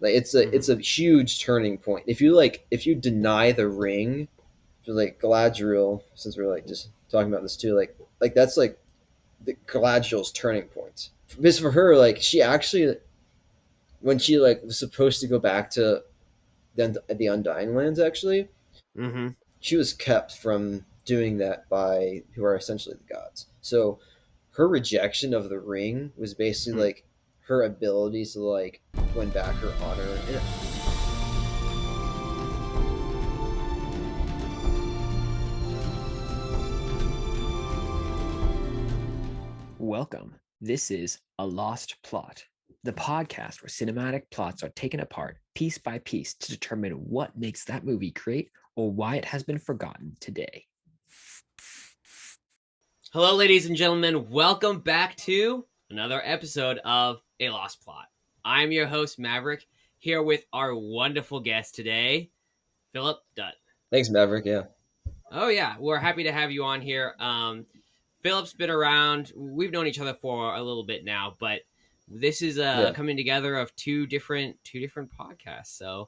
Like it's a huge turning point. If you deny the ring, like Galadriel, since we're like just talking about this too, like that's like the Galadriel's turning point. Because for her, like she actually when she like was supposed to go back to the Undying Lands, actually, Mm-hmm. she was kept from doing that by who are essentially the gods. So her rejection of the ring was basically like her ability to like win back her honor. And Welcome. This is A Lost Plot, the podcast where cinematic plots are taken apart piece by piece to determine what makes that movie great or why it has been forgotten today. Hello, ladies and gentlemen. Welcome back to another episode of A Lost Plot. I'm your host, Maverick, here with our wonderful guest today, Philip Dutt. thanks, Maverick. Yeah, Oh, yeah. We're happy to have you on here. Philip's been around. We've known each other for a little bit now, but this is a yeah, coming together of two different podcasts. So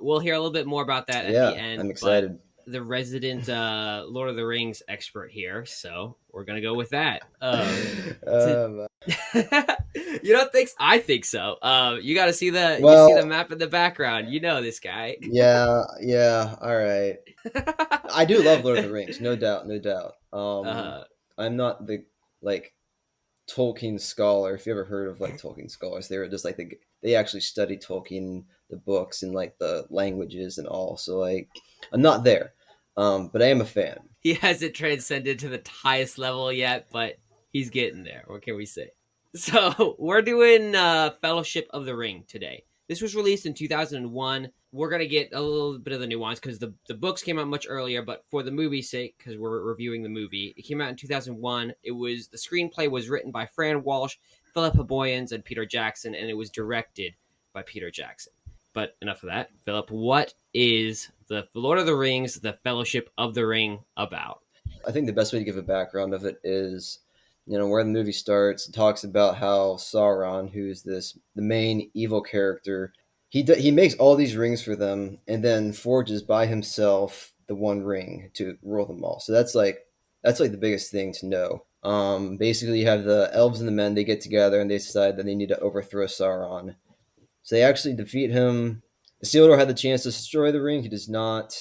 we'll hear a little bit more about that at the yeah. end. I'm But excited. the resident Lord of the Rings expert here, so we're gonna go with that. To um, you don't think? I think so. You got to see the well, map in the background. You know this guy. yeah, yeah. All right. I do love Lord of the Rings, no doubt, no doubt. uh, I'm not the like Tolkien scholar. If you ever heard of like Tolkien scholars, they were just like they actually study Tolkien, the books and like the languages and all. So like, I'm not there, but I am a fan. he hasn't transcended to the highest level yet, but he's getting there. What can we say? So we're doing Fellowship of the Ring today. This was released in 2001. We're gonna get a little bit of the nuance because the books came out much earlier, but for the movie's sake, because we're reviewing the movie, it came out in 2001. It was the screenplay was written by Fran Walsh, Philippa Boyens, and Peter Jackson, and it was directed by Peter Jackson. But enough of that. Philip, what is the Lord of the Rings, the Fellowship of the Ring about? I think the best way to give a background of it is, where the movie starts. It talks about how Sauron, who's the main evil character, he makes all these rings for them, and then forges by himself the one ring to rule them all. So that's like the biggest thing to know. Basically, you have the elves and the men. They get together and they decide that they need to overthrow Sauron. So they actually defeat him. Isildur had the chance to destroy the ring. He does not.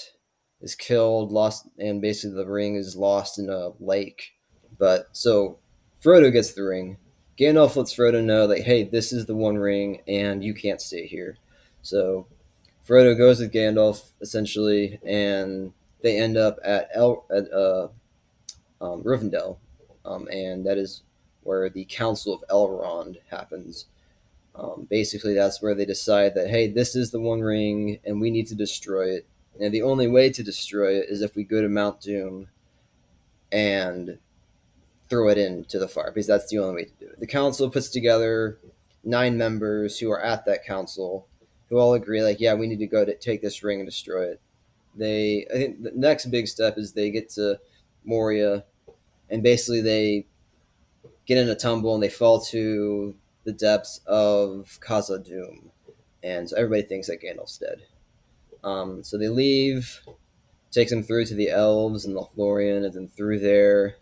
Is killed, lost, and basically the ring is lost in a lake. But so Frodo gets the ring. Gandalf lets Frodo know that hey, this is the one ring, and you can't stay here. So Frodo goes with Gandalf essentially, and they end up at Rivendell, and that is where the Council of Elrond happens. Basically, that's where they decide that hey, this is the One Ring, and we need to destroy it. And the only way to destroy it is if we go to Mount Doom and throw it into the fire, because that's the only way to do it. The council puts together 9 members who are at that council, who all agree like, yeah, we need to go to take this ring and destroy it. I think the next big step is they get to Moria, and basically they get in a tumble and they fall to the depths of Khazad-dûm, and so everybody thinks that Gandalf's dead. So they leave, takes them through to the elves and Lothlorien, and then through there,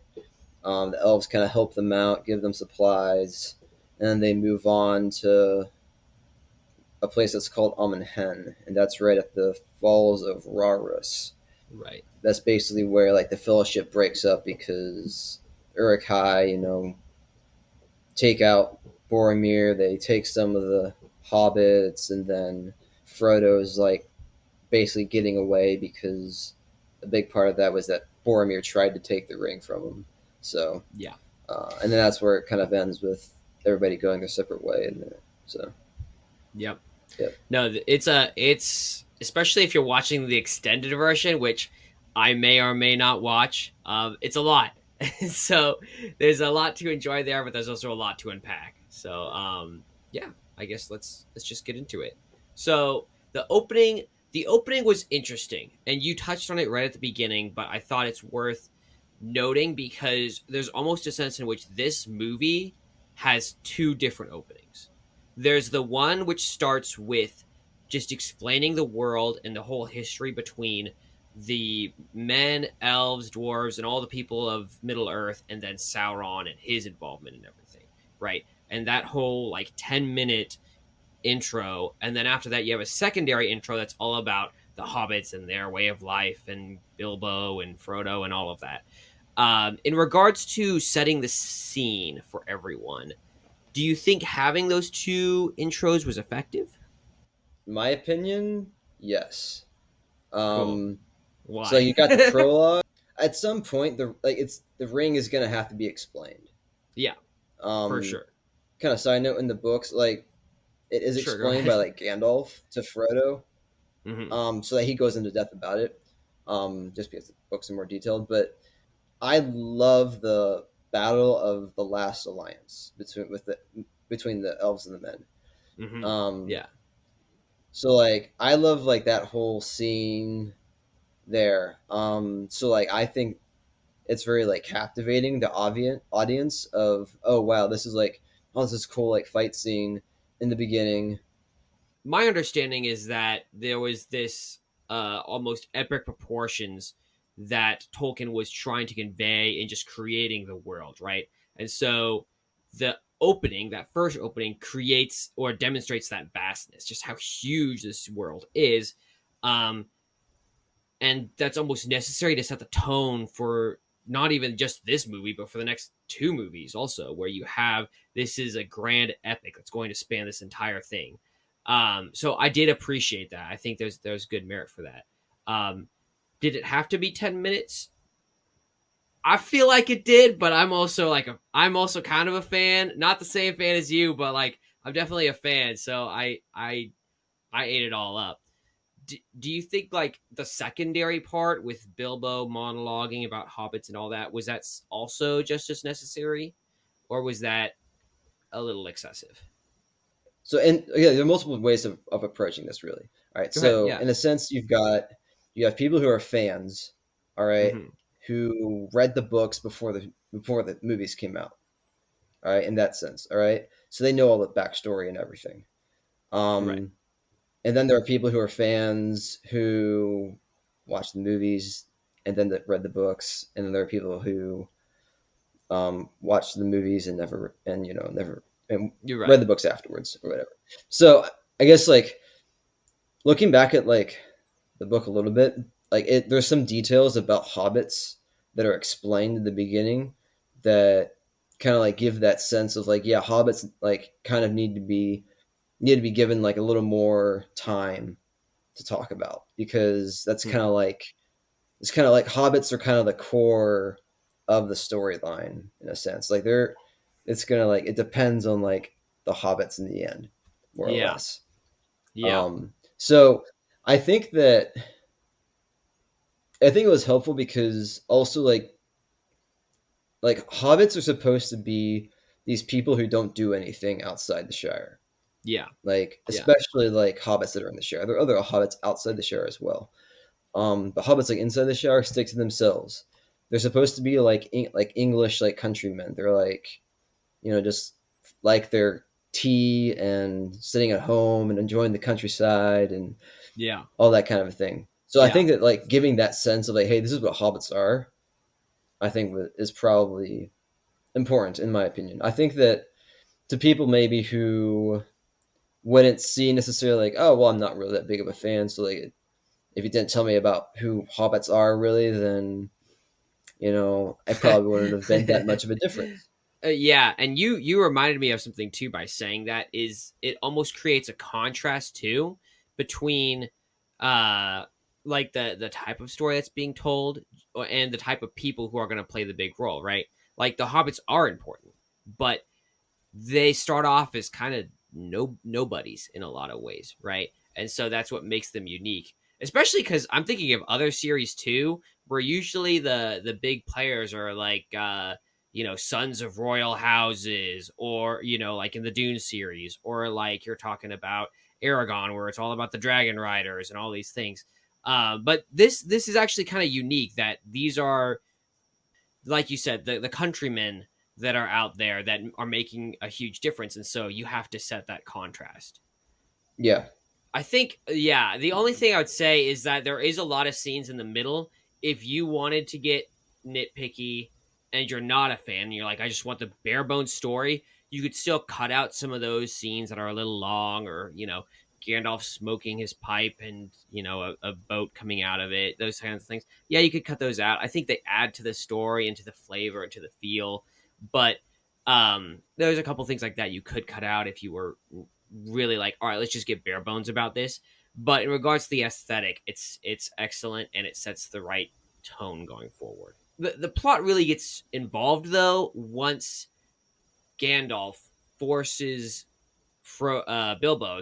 the elves kind of help them out, give them supplies, and then they move on to a place that's called Amen-Hen, and that's right at the Falls of Rarus. Right. That's basically where like the Fellowship breaks up because Uruk-hai, take out Boromir. They take some of the hobbits, and then Frodo's like basically getting away because a big part of that was that Boromir tried to take the ring from him. So, Yeah. and then that's where it kind of ends with everybody going their separate way. And so, Yep. yeah, No, it's especially if you're watching the extended version, which I may or may not watch. It's a lot, so there's a lot to enjoy there, but there's also a lot to unpack. So, yeah, I guess let's just get into it. So the opening was interesting, and you touched on it right at the beginning, but I thought it's worth noting because there's almost a sense in which this movie has two different openings. There's the one which starts with just explaining the world and the whole history between the men, elves, dwarves, and all the people of Middle Earth, and then Sauron and his involvement in everything, right? And that whole like 10-minute intro, and then after that you have a secondary intro that's all about the hobbits and their way of life and Bilbo and Frodo and all of that. In regards to setting the scene for everyone, do you think having those two intros was effective? My opinion, yes. Cool. Um, so Why? you got the prologue. At some point, the ring is gonna have to be explained. Yeah, for Um, sure. Kind of side note in the books, like it is Sure, go explained by ahead. like Gandalf to Frodo, Hmm. so that he goes into depth about it, just because the books are more detailed. But I love the battle of the last alliance between the elves and the men. Hmm. Um, Yeah. so like I love like that whole scene there. So like I think it's very like captivating the audience of, oh wow, this is like, oh, this is cool, like fight scene in the beginning. My understanding is that there was this almost epic proportions that Tolkien was trying to convey in just creating the world, right? And so the opening, that first opening, creates or demonstrates that vastness, just how huge this world is. Um, and that's almost necessary to set the tone for not even just this movie, but for the next two movies also, where you have this is a grand epic that's going to span this entire thing. So I did appreciate that. I think there's good merit for that. Did it have to be 10 minutes? I feel like it did, but I'm also kind of a fan. Not the same fan as you, but like I'm definitely a fan. So I ate it all up. Do you think like the secondary part with Bilbo monologuing about hobbits and all that was that also just as necessary, or was that a little excessive? So, and yeah, there are multiple ways of approaching this, really. All right, Go ahead. so Yeah. in a sense, you have people who are fans, all right, Hmm. who read the books before the movies came out, all right, in that sense, all right, so they know all the backstory and everything. Right. um and then there are people who are fans who watch the movies and then read the books, and then there are people who watched the movies and never and You're read right. the books afterwards or whatever. So I guess like looking back at like the book a little bit, like there's some details about hobbits that are explained in the beginning that kind of like give that sense of like, yeah, hobbits like kind of need to be given like a little more time to talk about, because that's Hmm. kind of like it's kind of like hobbits are kind of the core of the storyline in a sense. Like it's gonna like it depends on like the hobbits in the end, more or Yeah. less. Yeah. So I think that I think it was helpful because also like hobbits are supposed to be these people who don't do anything outside the Shire. Yeah. Like Yeah. especially like hobbits that are in the Shire. There are other hobbits outside the Shire as well. But hobbits like inside the Shire stick to themselves. They're supposed to be like like English like countrymen. They're like, just like their tea and sitting at home and enjoying the countryside and Yeah. all that kind of a thing. So I Yeah. think that like giving that sense of like, hey, this is what hobbits are, I think is probably important in my opinion. I think that to people maybe who wouldn't see necessarily like, oh well, I'm not really that big of a fan, so like if you didn't tell me about who hobbits are really, then I probably wouldn't have been that much of a difference. Yeah, and you reminded me of something too by saying that is it almost creates a contrast too between uh like the type of story that's being told and the type of people who are going to play the big role, right? Like the hobbits are important, but they start off as kind of nobodies in a lot of ways, right? And so that's what makes them unique. Especially because I'm thinking of other series too, where usually the big players are like sons of royal houses, or like in the Dune series, or like you're talking about Aragon, where it's all about the dragon riders and all these things. But this is actually kind of unique that these are, like you said, the countrymen that are out there that are making a huge difference, and so you have to set that contrast. Yeah. I think, yeah, the only thing I would say is that there is a lot of scenes in the middle. If you wanted to get nitpicky and you're not a fan, and you're like, I just want the bare bones story, you could still cut out some of those scenes that are a little long, or, Gandalf smoking his pipe and, a boat coming out of it, those kinds of things. Yeah, you could cut those out. I think they add to the story and to the flavor and to the feel. But there's a couple things like that you could cut out if you were really like, all right, let's just get bare bones about this. But in regards to the aesthetic, it's excellent, and it sets the right tone going forward. The plot really gets involved though once Gandalf forces Bilbo,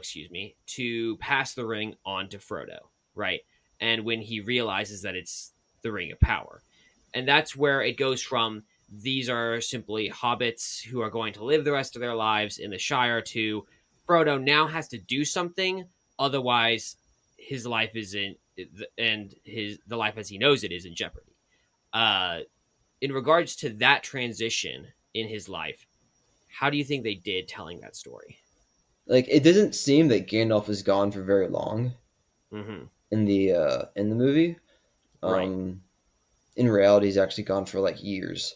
to pass the ring on to Frodo, right? And when he realizes that it's the Ring of Power, and that's where it goes from these are simply hobbits who are going to live the rest of their lives in the Shire to Frodo now has to do something, otherwise his life is in and his the life as he knows it is in jeopardy. Uh, in regards to that transition in his life, how do you think they did telling that story? Like it doesn't seem that Gandalf is gone for very long Mm-hmm. in the movie. Right. Um, in reality, he's actually gone for like years.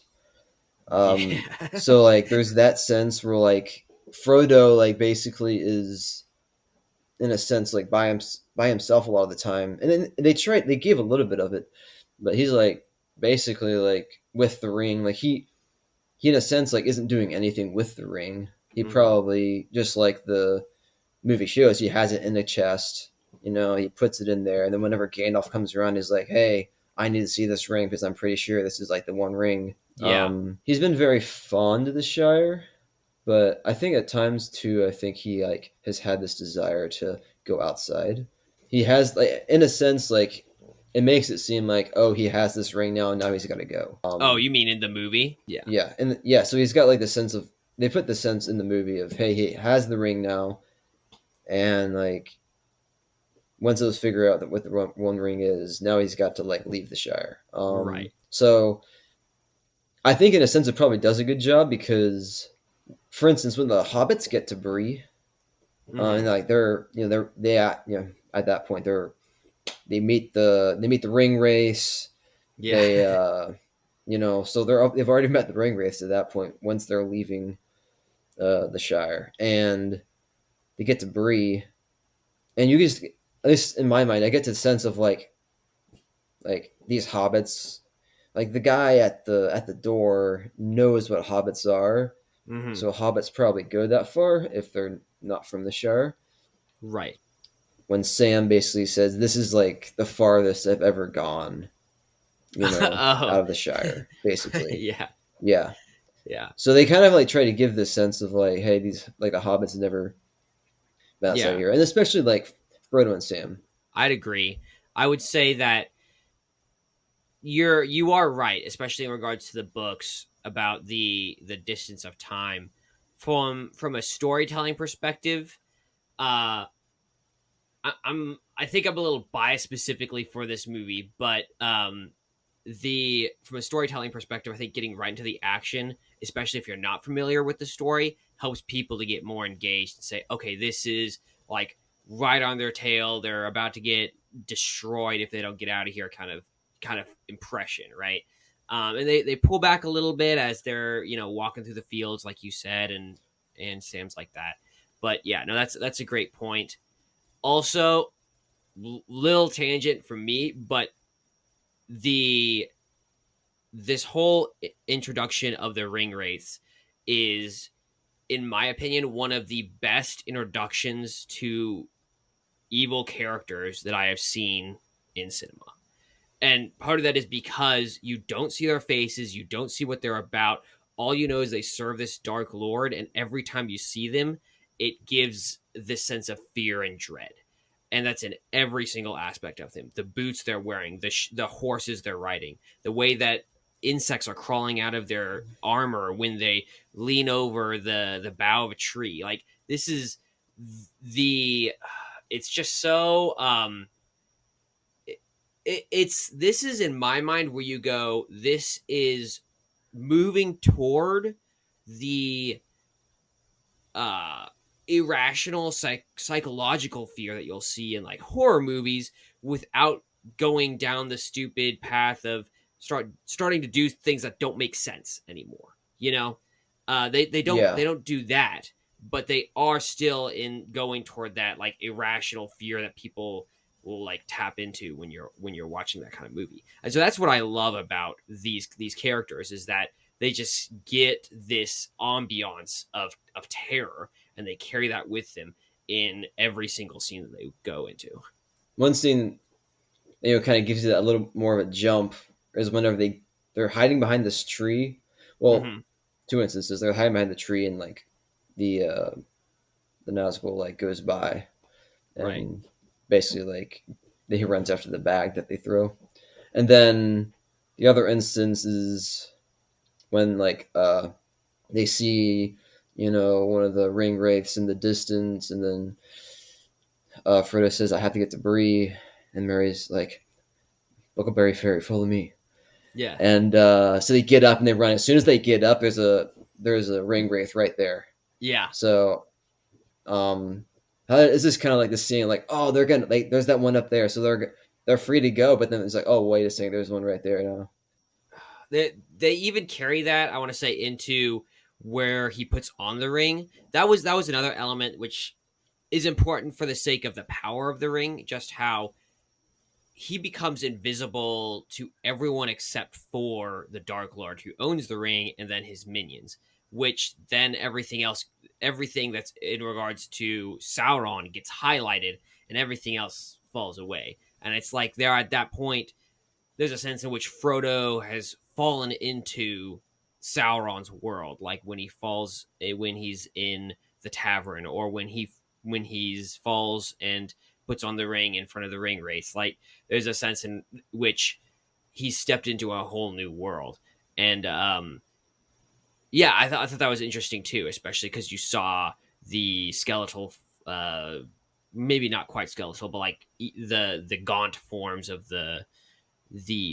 Yeah. So like there's that sense where like Frodo like basically is in a sense like by himself a lot of the time, and then they gave a little bit of it, but he's like basically like with the ring, like he in a sense like isn't doing anything with the ring. He Mm-hmm. probably just like the movie shows, he has it in the chest. He puts it in there, and then whenever Gandalf comes around, he's like, "Hey, I need to see this ring because I'm pretty sure this is like the One Ring." Yeah. He's been very fond of the Shire, but I think at times too, I think he like has had this desire to go outside. He has like, in a sense, like it makes it seem like, oh, he has this ring now, and now he's got to go. Oh, you mean in the movie? Yeah. Yeah, and yeah, so he's got like the sense of they put the sense in the movie of, hey, he has the ring now, and like once those figure out that what the One Ring is, now he's got to like leave the Shire. Right. So I think in a sense it probably does a good job because, for instance, when the hobbits get to Bree, Mm-hmm. and like at that point they meet the ring race. Yeah. They so they've already met the ring race at that point once they're leaving the Shire, and they get to Bree, and you just, at least in my mind, I get the sense of like these hobbits, like the guy at the door knows what hobbits are, Mm-hmm. so hobbits probably go that far if they're not from the Shire. Right. When Sam basically says, "This is like the farthest I've ever gone," Oh. out of the Shire, basically. Yeah. Yeah. Yeah. So they kind of like try to give this sense of like, hey, these like the hobbits have never been outside Yeah. here, and especially like Frodo and Sam. I'd agree. I would say that you are right, especially in regards to the books about the distance of time. From a storytelling perspective, uh I think I'm a little biased specifically for this movie, but the from a storytelling perspective, I think getting right into the action, especially if you're not familiar with the story, helps people to get more engaged and say, okay, this is like right on their tail. They're about to get destroyed if they don't get out of here. Kind of impression, right? And they pull back a little bit as they're walking through the fields, like you said, and Sam's like that. But yeah, no, that's a great point. Also, little tangent from me, but the this whole introduction of the ring wraiths is, in my opinion, one of the best introductions to evil characters that I have seen in cinema. And part of that is because you don't see their faces, you don't see what they're about. All you know is they serve this dark lord, and every time you see them, it gives this sense of fear and dread. And that's in every single aspect of them. The boots they're wearing, the horses they're riding, the way that insects are crawling out of their armor when they lean over the bough of a tree. Like this is the it's just so it's this is in my mind where you go, this is moving toward the uh irrational psychological fear that you'll see in like horror movies without going down the stupid path of starting to do things that don't make sense anymore. You know, they Yeah. don't do that, but they are still in going toward that like irrational fear that people will like tap into when you're watching that kind of movie. And so that's what I love about these characters is that they just get this ambiance of terror and they carry that with them in every single scene that they go into. One scene, kind of gives you that little more of a jump is whenever they're hiding behind this tree. Well, Mm-hmm. two instances, they're hiding behind the tree and like the the Nazgul like goes by Right. and basically like he runs after the bag that they throw. And then the other instance is when like they see one of the ring wraiths in the distance, and then Frodo says, "I have to get to Bree," and Mary's like, "Huckleberry Fairy, follow me." Yeah. And so they get up and they run. As soon as they get up, there's a ring wraith right there. Yeah. So it's just kind of like the scene, like, oh, they're gonna like, there's that one up there, so they're free to go. But then it's like, oh, wait a second, there's one right there now. They even carry that, I want to say, into where he puts on the ring. That was another element which is important for the sake of the power of the ring, just how he becomes invisible to everyone except for the Dark Lord who owns the ring and then his minions, which then everything that's in regards to Sauron gets highlighted and everything else falls away. And it's like they're at that point, there's a sense in which Frodo has fallen into Sauron's world, like when when he's in the tavern, or when he's falls and puts on the ring in front of the ring wraith. Like there's a sense in which he stepped into a whole new world, and yeah, I thought that was interesting too, especially because you saw the skeletal, uh, maybe not quite skeletal, but like the gaunt forms of the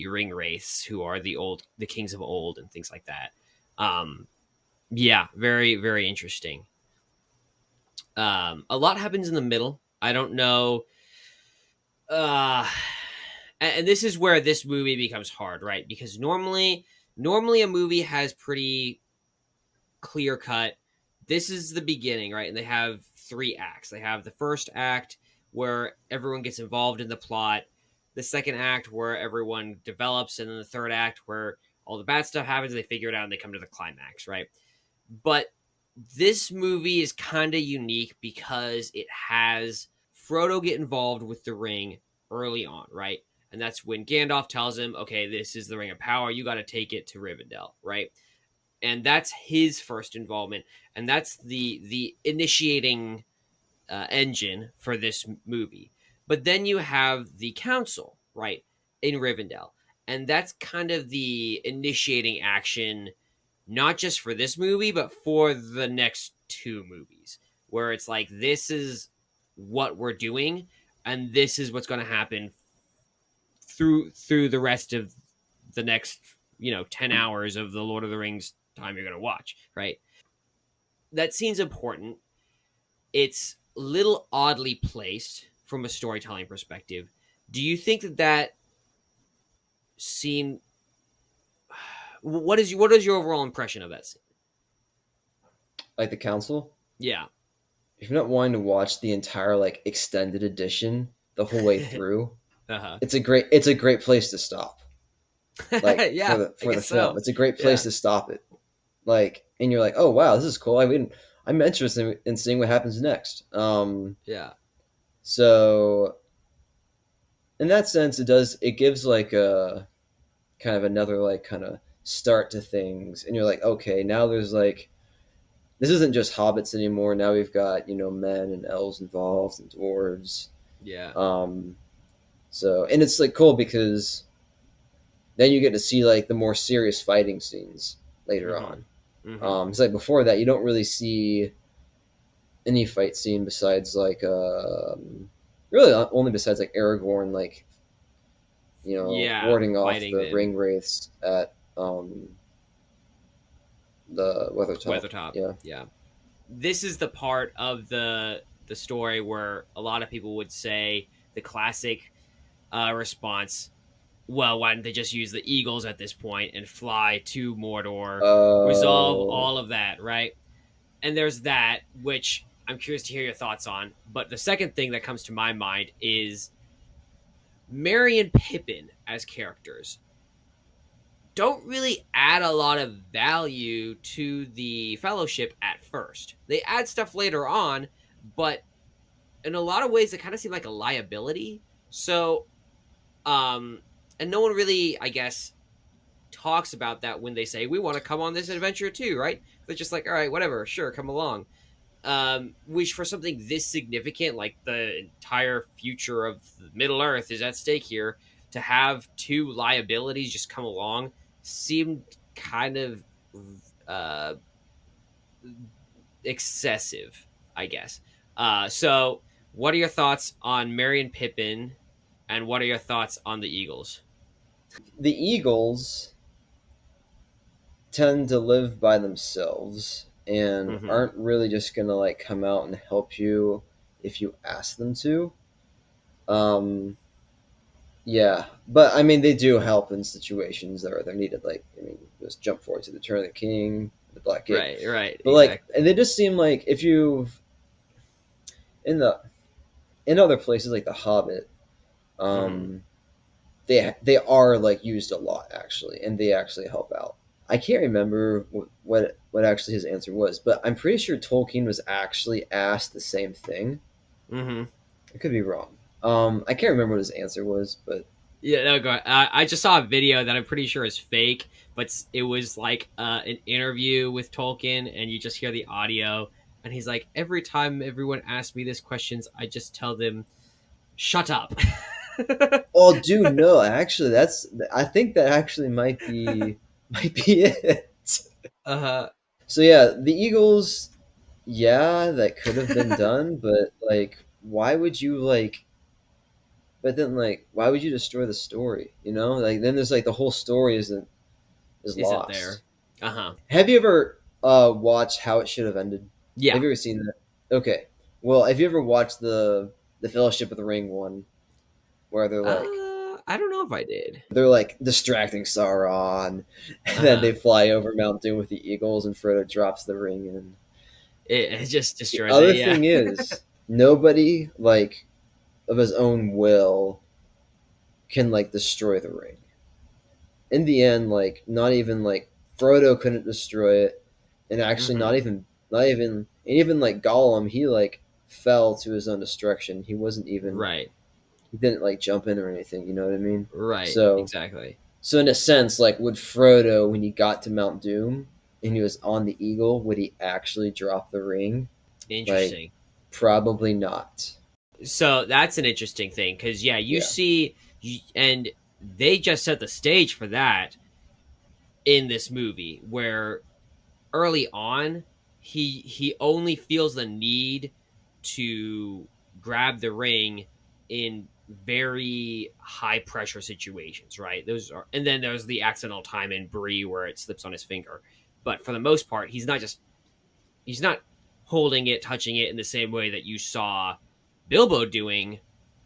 ring wraiths who are the kings of old and things like that. Yeah, very very interesting. A lot happens in the middle. I don't know. uh and this is where this movie becomes hard, right? Because normally a movie has pretty clear cut, this is the beginning, right? And they have three acts. They have the first act where everyone gets involved in the plot, the second act where everyone develops, and then the third act where all the bad stuff happens, they figure it out and they come to the climax, right? But this movie is kind of unique because it has Frodo get involved with the ring early on, right? And that's when Gandalf tells him, okay, this is the Ring of Power. You got to take it to Rivendell, right? And that's his first involvement, and that's the initiating engine for this movie. But then you have the council, right, in Rivendell, and that's kind of the initiating action, not just for this movie, but for the next two movies, where it's like this is what we're doing, and this is what's going to happen through the rest of the next 10 hours of the Lord of the Rings time you're going to watch, right? That scene's important. It's a little oddly placed from a storytelling perspective. Do you think that scene, what is your overall impression of that scene? Like the council, Yeah. if you're not wanting to watch the entire like extended edition the whole way through, Uh-huh. it's a great place to stop. Like for Yeah, the I for the guess film, so. it's a great place Yeah. to stop it. Like, and you're like, oh wow, this is cool. I'm interested in seeing what happens next. Yeah. So in that sense, it gives like a kind of another like kind of start to things, and you're like, okay, now there's like, this isn't just hobbits anymore. Now we've got men and elves involved and dwarves. Yeah. Um, so, and it's like cool because then you get to see like the more serious fighting scenes later on. Mhm. Mhm. It's like before that you don't really see any fight scene besides like really only besides like Aragorn, like Yeah, warding off fighting the them. ring wraiths at the Weathertop. Weathertop. Yeah. Yeah. this is the part of the story where a lot of people would say the classic response, well, why didn't they just use the eagles at this point and fly to Mordor, resolve Oh, all of that, right? And there's that, which I'm curious to hear your thoughts on. But the second thing that comes to my mind is Merry and Pippin as characters don't really add a lot of value to the Fellowship at first. They add stuff later on, but in a lot of ways, it kind of seem like a liability. So, and no one really, I guess, talks about that when they say we want to come on this adventure too, right? They're just like, all right, whatever, sure, come along. Which for something this significant, like the entire future of Middle Earth is at stake here, to have two liabilities just come along seemed kind of uh, excessive, I guess. So, what are your thoughts on Merry and Pippin, and what are your thoughts on the Eagles? the Eagles tend to live by themselves and Mm-hmm. aren't really just gonna like come out and help you if you ask them to. Um, yeah, but I mean they do help in situations that are they're needed. Like I mean, just jump forward to the Turn of the King, the Black Gate. Right, But like, exactly. and they just seem like if you've in the in other places like The Hobbit, Mm-hmm. um, they are like used a lot actually, and they actually help out. I can't remember what actually his answer was, but I'm pretty sure Tolkien was actually asked the same thing. Mm-hmm. I could be wrong. I can't remember what his answer was, but Yeah, no, go ahead. I just saw a video that I'm pretty sure is fake, but it was like an interview with Tolkien, and you just hear the audio, and he's like, every time everyone asks me this questions, I just tell them, "Shut up." oh, dude, no, actually, I think that actually might be it. uh So yeah, the Eagles, yeah, that could have been done, but like, why would you like? But then, like, why would you destroy the story? You know, like then there's like the whole story is isn't lost. there? Uh huh. Have you ever watched How It Should Have Ended? Yeah. Have you ever seen that? Okay. Well, have you ever watched the Fellowship of the Ring one where I don't know if I did. they're like distracting Sauron, and Uh then huh. they fly over Mount Doom with the eagles, and Frodo drops the ring in. It just The destroys it. other Yeah. thing is, nobody like of his own will can like destroy the ring. In the end, like not even like Frodo couldn't destroy it, and actually Mm-hmm. not even like Gollum, he like fell to his own destruction. Right. He didn't like jump in or anything. You know what I mean? Right. So Exactly. so in a sense, like would Frodo when he got to Mount Doom and he was on the eagle, would he actually drop the ring? Like Interesting. probably not. So that's an interesting thing because yeah, you Yeah. see, and they just set the stage for that in this movie where early on he only feels the need to grab the ring in very high pressure situations, right? Those are, and then there's the accidental time in Bree where it slips on his finger, but for the most part he's not holding it, touching it in the same way that you saw Bilbo doing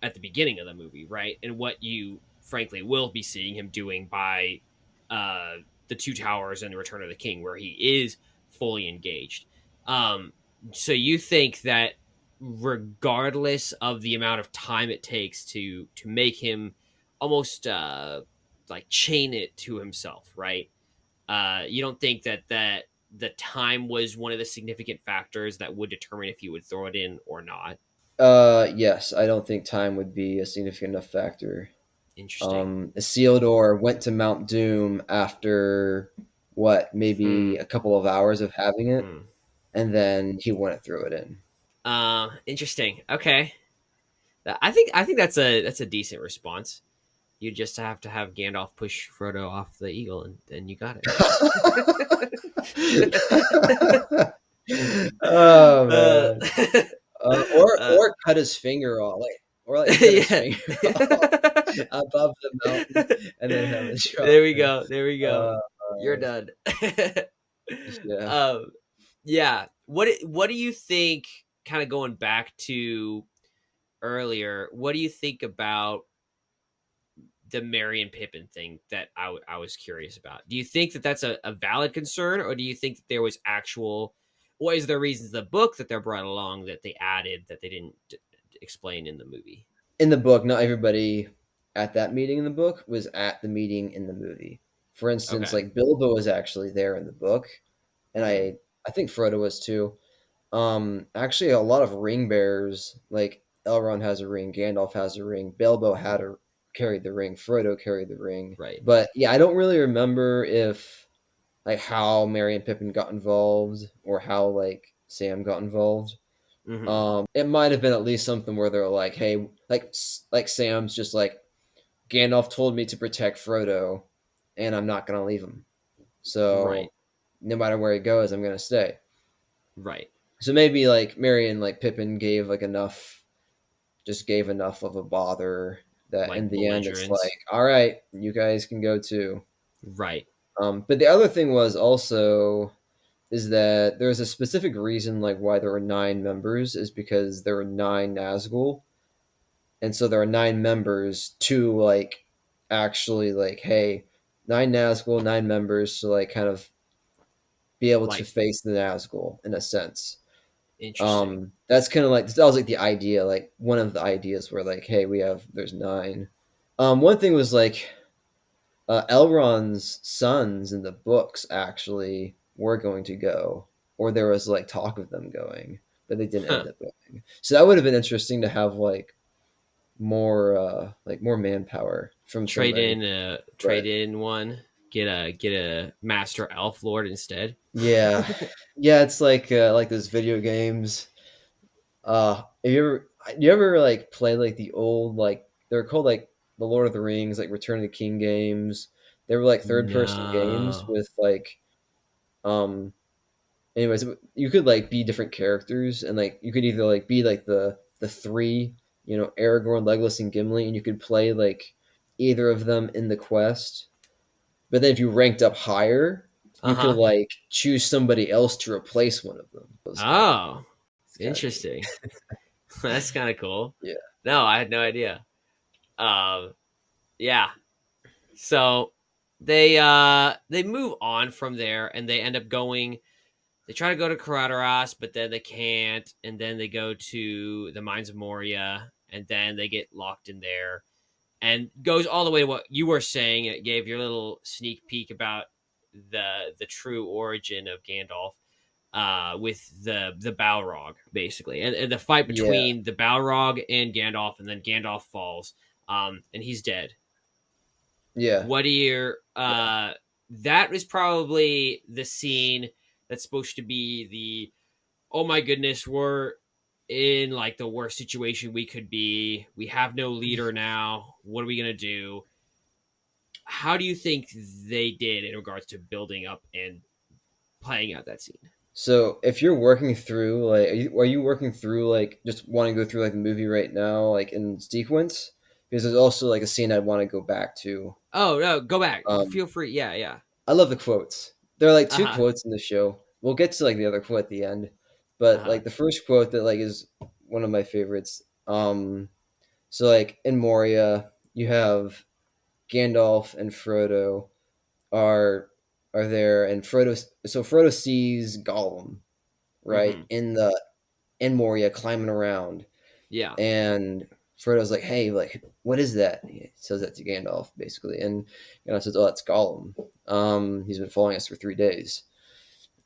at the beginning of the movie, right? And what you frankly will be seeing him doing by uh, the Two Towers and the Return of the King, where he is fully engaged. Um, so you think that regardless of the amount of time it takes to make him almost like chain it to himself, right? You don't think that the time was one of the significant factors that would determine if you would throw it in or not. Yes, I don't think time would be a significant enough factor. Interesting. Isildur went to Mount Doom after what, maybe Hmm. a couple of hours of having it, Hmm. and then he wouldn't throw it in. Interesting. Okay. I think that's a decent response. You just have to have Gandalf push Frodo off the eagle, and then you got it. Oh uh, man. Or uh, or cut his finger off, or like cut his yeah. finger off above the mountain, and then have it drop There we in. go. There we go. Uh, You're done. yeah. um, Yeah. What do you think, kind of going back to earlier, what do you think about the Merry and Pippin thing that I was curious about? Do you think that that's a valid concern, or do you think that there was actual, what is there reasons in the book that they're brought along that they added that they didn't explain in the movie? In the book, not everybody at that meeting in the book was at the meeting in the movie. For instance, Okay. like Bilbo was actually there in the book, and Hmm. I think Frodo was too. Actually, a lot of ring bearers, like Elrond has a ring, Gandalf has a ring, Bilbo had a carried the ring, Frodo carried the ring. Right. But yeah, I don't really remember if like how Merry and Pippin got involved or how like Sam got involved. Hmm. It might have been at least something where they're like, hey, like Sam's just like Gandalf told me to protect Frodo, and I'm not gonna leave him. Right. So no matter where he goes, I'm gonna stay. Right. So maybe like Merry and like Pippin gave like enough, just gave enough of a bother that in Like the end it's like, belligerence. all right, you guys can go too. Right. But the other thing was also is that there's a specific reason like why there are nine members is because there are nine Nazgul, and so there are nine members to like actually like, hey, nine Nazgul, nine members to like kind of be able to Like, face the Nazgul in a sense. interesting. That's kind of like that was like the idea, like one of the ideas where like, hey, there's nine. One thing was like Elrond's sons in the books actually were going to go, or there was like talk of them going, but they didn't Huh. end up going. So that would have been interesting to have like more manpower from somebody. Trade But in one. Get a master elf lord instead. yeah, yeah, it's like those video games. Have you ever like play like the old like they're called like the Lord of the Rings like Return of the King games. They were like third person games No. with like um anyways, you could like be different characters and like you could either like be like the three, Aragorn, Legolas, and Gimli, and you could play like either of them in the quest. But then if you ranked up higher, Uh you could huh. like choose somebody else to replace one of them. Oh, It's kind of neat. interesting. That's kind of cool. Yeah. No, I had no idea. Um, yeah. So they move on from there and they end up going. They try to go to Karateras, but then they can't, and then they go to the mines of Moria, and then they get locked in there, and goes all the way to what you were saying. It gave your little sneak peek about the true origin of Gandalf, with the Balrog, basically, and the fight Yeah. between the Balrog and Gandalf, and then Gandalf falls, and he's dead. Yeah. What are your that is probably the scene that's supposed to be the, oh my goodness, we're in like the worst situation we could be. We have no leader now. What are we gonna do? How do you think they did in regards to building up and playing out that scene? So if you're working through like are you working through like just wanting to go through like the movie right now like in sequence? Because there's also like a scene I'd want to go back to. Oh no, go back. Um Feel free. Yeah, yeah. I love the quotes. There are like Uh two huh. quotes in the show. We'll get to like the other quote at the end. Uh But huh. like the first quote that like is one of my favorites. So like in Moria, you have Gandalf and Frodo are are there and Frodo sees Gollum, right? Mm-hmm. In Moria climbing around. Yeah. And Frodo's like, "Hey, like, what is that?" He says that to Gandalf, basically, and Gandalf says, "Oh, that's Gollum. He's been following us for 3 days."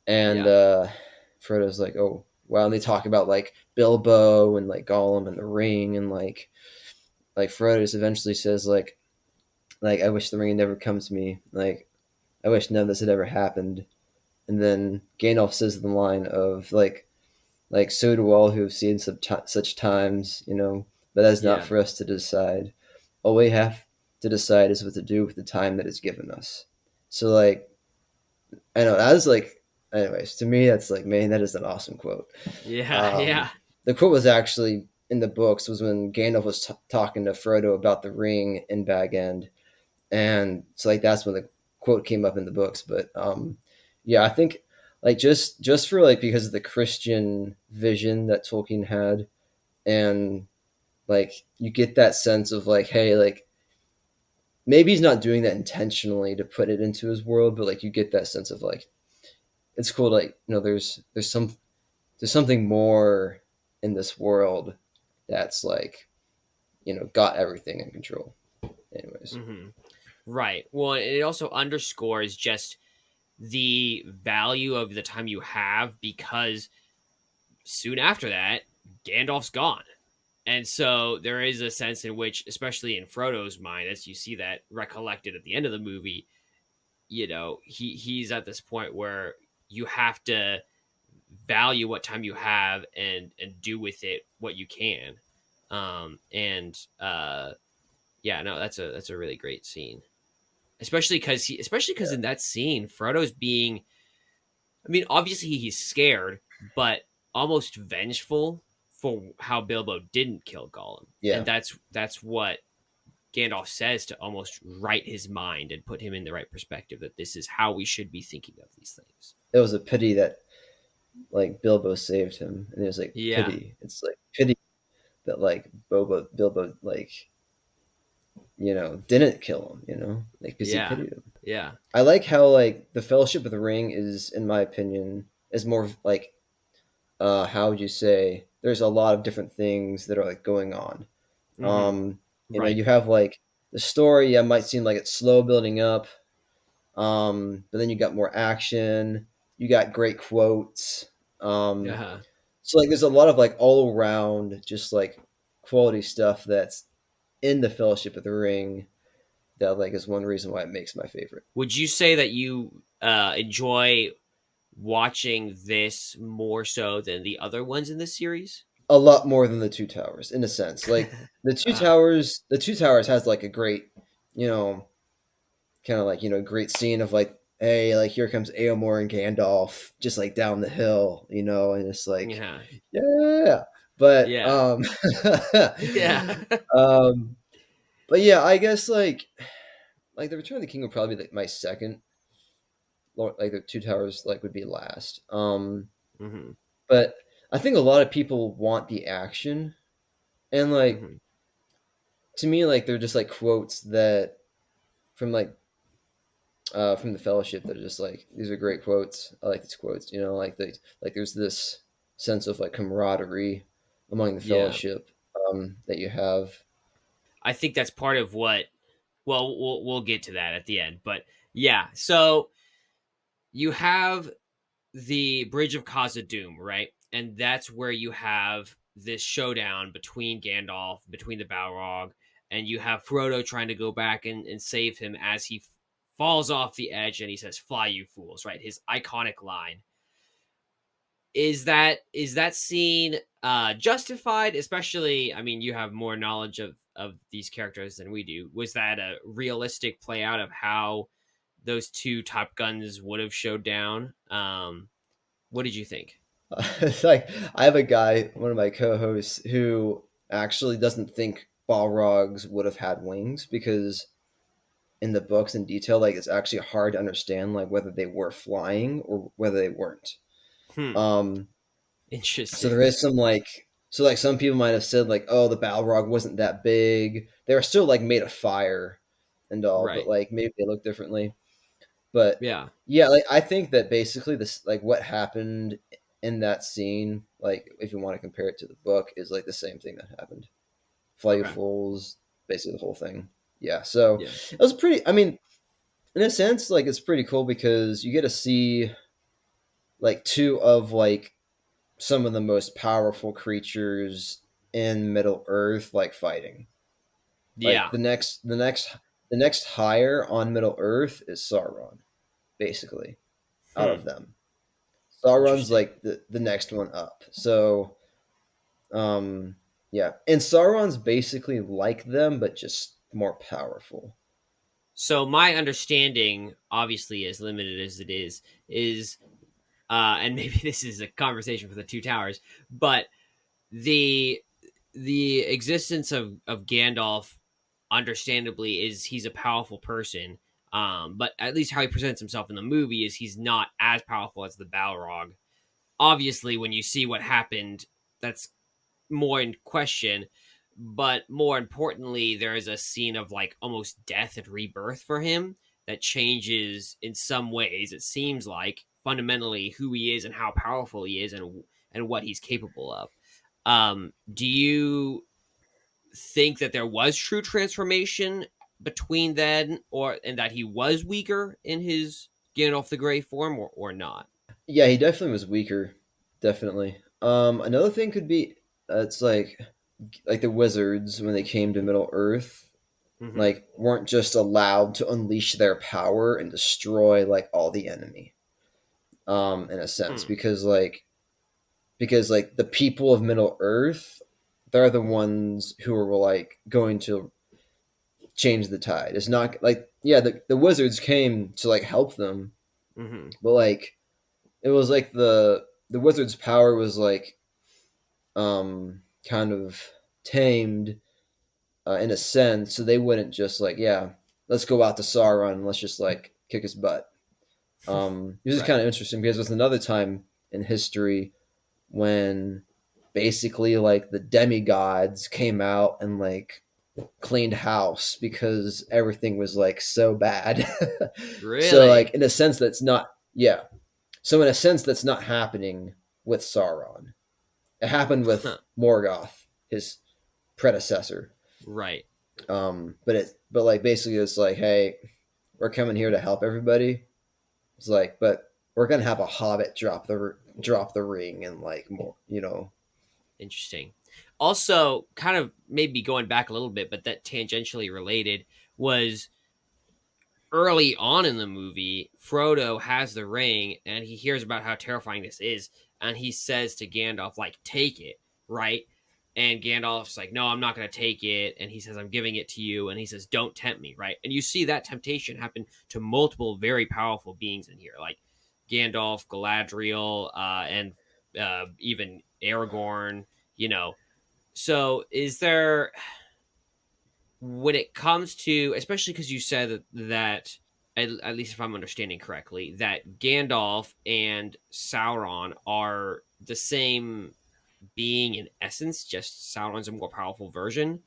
And Yeah. Frodo's like, "Oh, wow." And they talk about like Bilbo and like Gollum and the ring, and like Frodo just eventually says like I wish the ring had never come to me. Like I wish none of this had ever happened. And then Gandalf says the line of like so do all who have seen such times, but that is not Yeah. for us to decide. All we have to decide is what to do with the time that is given us. So like I know that was like, anyways, to me that's like, man, that is an awesome quote. Yeah. Um, Yeah. the quote was actually in the books was when Gandalf was talking to Frodo about the ring in Bag End, and so like that's when the quote came up in the books. But yeah, I think like just for like because of the Christian vision that Tolkien had, and like you get that sense of like, hey, like maybe he's not doing that intentionally to put it into his world, but like you get that sense of like it's cool. Like there's something more in this world that's like got everything in control. Anyways, Hmm. Right. Well, it also underscores just the value of the time you have, because soon after that, Gandalf's gone. And so there is a sense in which, especially in Frodo's mind, as you see that recollected at the end of the movie, he's at this point where you have to value what time you have and do with it what you can. And Yeah, no, that's a really great scene, especially because yeah, in that scene, Frodo's being, I mean, obviously he's scared, but almost vengeful for how Bilbo didn't kill Gollum. And yeah. that's what Gandalf says, to almost right his mind and put him in the right perspective, that this is how we should be thinking of these things. It was a pity that like Bilbo saved him, and it was like Yeah. pity. It's like pity that like Bilbo like didn't kill him, like because he Yeah. pitied him. Yeah. I like how like the Fellowship of the Ring is, in my opinion, is more like how would you say? There's a lot of different things that are like going on. Hmm. Right. You have like the story. Yeah, might seem like it's slow building up, but then you got more action. You got great quotes. Um, Uh-huh. so like, there's a lot of like all around just like quality stuff that's in the Fellowship of the Ring that like is one reason why it makes my favorite. Would you say that you enjoy watching this more so than the other ones in the series? A lot more than the Two Towers, in a sense. Like uh, The Two Towers has like a great, you know, kind of like great scene of like, hey, like here comes Eomor and Gandalf just like down the hill, and it's like, yeah. yeah. But Yeah. Yeah. um, but yeah, I guess like the Return of the King would probably be like my second. Like the Two Towers like would be last. Hmm. But I think a lot of people want the action, and like Hmm. to me, like they're just like quotes that from like from the Fellowship that are just like these are great quotes. I like these quotes. Like there's this sense of like camaraderie among the Yeah. Fellowship that you have. I think that's part of what. Well, we'll get to that at the end, but yeah. So you have the Bridge of Khazad-dûm, right? And that's where you have this showdown between Gandalf, between the Balrog, and you have Frodo trying to go back and save him as he falls off the edge and he says, "Fly, you fools!" Right? His iconic line. Is that scene justified? Especially, I mean, you have more knowledge of these characters than we do. Was that a realistic play out of how those two Top Guns would have showed down? What did you think? It's like I have a guy, one of my co-hosts, who actually doesn't think Balrogs would have had wings because in the books in detail, like it's actually hard to understand like whether they were flying or whether they weren't. Hmm. Um, so Interesting. there is some like some people might have said like, oh, the Balrog wasn't that big. They were still like made of fire and all, but Right. like maybe they look differently. But Yeah. yeah, like I think that basically this like what happened in that scene, like if you want to compare it to the book, is like the same thing that happened. Fly you Okay. fools, basically the whole thing. Yeah, so Yeah. it was pretty. I mean, in a sense, like it's pretty cool because you get to see like two of like some of the most powerful creatures in Middle Earth like fighting. Like Yeah. the next higher on Middle Earth is Sauron, basically, out Hmm. of them. Sauron's Interesting. like the next one up. So um yeah. And Sauron's basically like them, but just more powerful. So my understanding, obviously as limited as it is and maybe this is a conversation for the Two Towers, but the the existence of Gandalf, understandably, is he's a powerful person. But at least how he presents himself in the movie is he's not as powerful as the Balrog. Obviously, when you see what happened, that's more in question. But more importantly, there is a scene of like almost death and rebirth for him that changes in some ways. It seems like fundamentally who he is and how powerful he is and what he's capable of. Do you think that there was true transformation between then, or and that he was weaker in his Gandalf the Grey form, or not? Yeah, he definitely was weaker. Definitely. Another thing could be it's like the wizards when they came to Middle Earth, Mm-hmm. like weren't just allowed to unleash their power and destroy like all the enemy. In a sense, Hmm. because like the people of Middle Earth, they're the ones who are like going to change the tide. It's not like yeah, the wizards came to like help them, Mm-hmm. but like it was like the wizard's power was like kind of tamed in a sense, so they wouldn't just like yeah, let's go out to Sauron and let's just like kick his butt. This is Right. kind of interesting because there's another time in history when basically like the demigods came out and like cleaned house because everything was like so bad. So like Really? in a sense that's not yeah. So in a sense that's not happening with Sauron. It happened with Huh. Morgoth, his predecessor. Right. But like basically it's like, hey, we're coming here to help everybody. It's like, but we're gonna have a hobbit drop the ring and like more, you know. Interesting. Also, kind of maybe going back a little bit, but that tangentially related was early on in the movie, Frodo has the ring and he hears about how terrifying this is, and he says to Gandalf, like, take it, right? And Gandalf's like, no, I'm not going to take it. And he says, I'm giving it to you. And he says, don't tempt me, right? And you see that temptation happen to multiple very powerful beings in here, like Gandalf, Galadriel, and even Aragorn, you know. So is there, when it comes to, especially because you said that at least if I'm understanding correctly, that Gandalf and Sauron are the same being in essence, just Sauron's a more powerful version.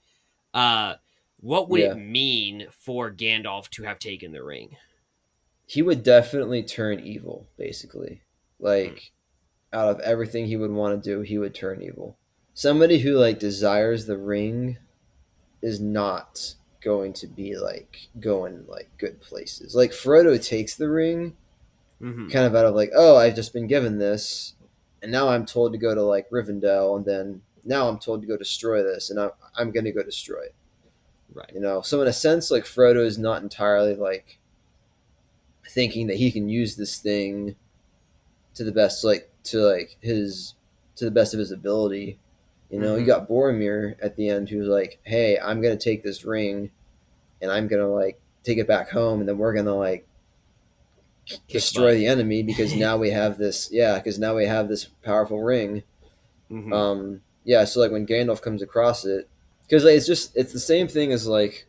Uh, what would it Yeah. mean for Gandalf to have taken the ring? He would definitely turn evil, basically. Hmm. Like out of everything he would want to do, he would turn evil. Somebody who like desires the ring is not going to be like going like good places. Like Frodo takes the ring Mm-hmm. kind of out of like, oh, I've just been given this, and now I'm told to go to like Rivendell, and then now I'm told to go destroy this, and I'm going to go destroy it. Right. You know, so in a sense, like Frodo is not entirely like thinking that he can use this thing to the best, like to the best of his ability. You know, you Mm-hmm. got Boromir at the end who's like, hey, I'm going to take this ring and I'm going to like take it back home, and then we're going to like Kick destroy butt. the enemy because now we have this yeah because now we have this powerful ring. Mm-hmm. Yeah, so like when Gandalf comes across it, because like, it's the same thing as like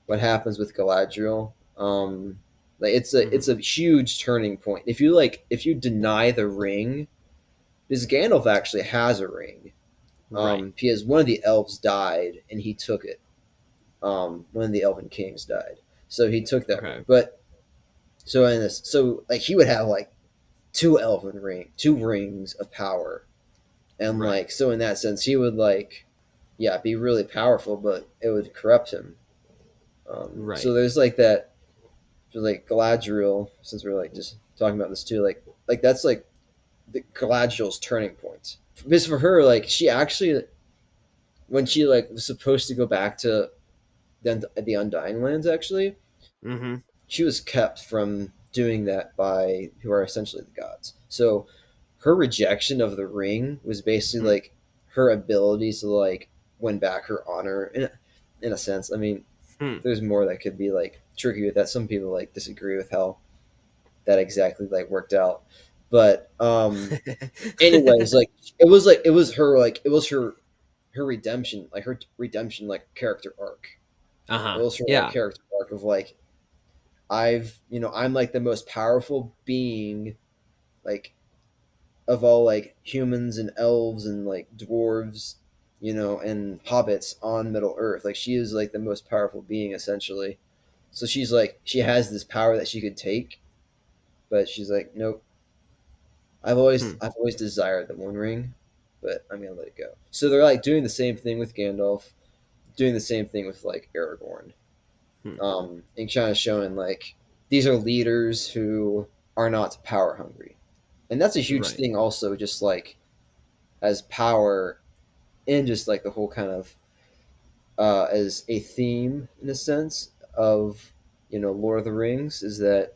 what happens with Galadriel. Like Mm-hmm. it's a huge turning point if you deny the ring, because Gandalf actually has a ring. Right. Because one of the elves died and he took it. One of the Elven kings died, so he took that ring. Okay. But so in this, so like he would have like two rings of power, and Right. like so in that sense he would like yeah be really powerful, but it would corrupt him. So Right. there's like that, like Galadriel, since we're like just talking about this too, like that's like the Galadriel's turning point. Because for her, like she actually, when she like was supposed to go back to the Undying Lands, actually, Mm-hmm. she was kept from doing that by who are essentially the gods. So her rejection of the ring was basically Hmm. like her ability to like win back her honor in a sense. I mean, Hmm. there's more that could be like tricky with that. Some people like disagree with how that exactly like worked out. But anyways, like it was her redemption, like her redemption like character arc. It Uh-huh. was her like Yeah. character arc of like I'm like the most powerful being, like, of all, like, humans and elves and like dwarves, and hobbits on Middle Earth. Like, she is like the most powerful being essentially. So she's like, she has this power that she could take, but she's like, nope. Hmm. I've always desired the One Ring, but I'm gonna let it go. So they're like doing the same thing with Gandalf, doing the same thing with like Aragorn, Hmm. and kind of showing like these are leaders who are not power hungry, and that's a huge Right. thing. Also, just like as power, and just like the whole kind of as a theme in a sense of Lord of the Rings, is that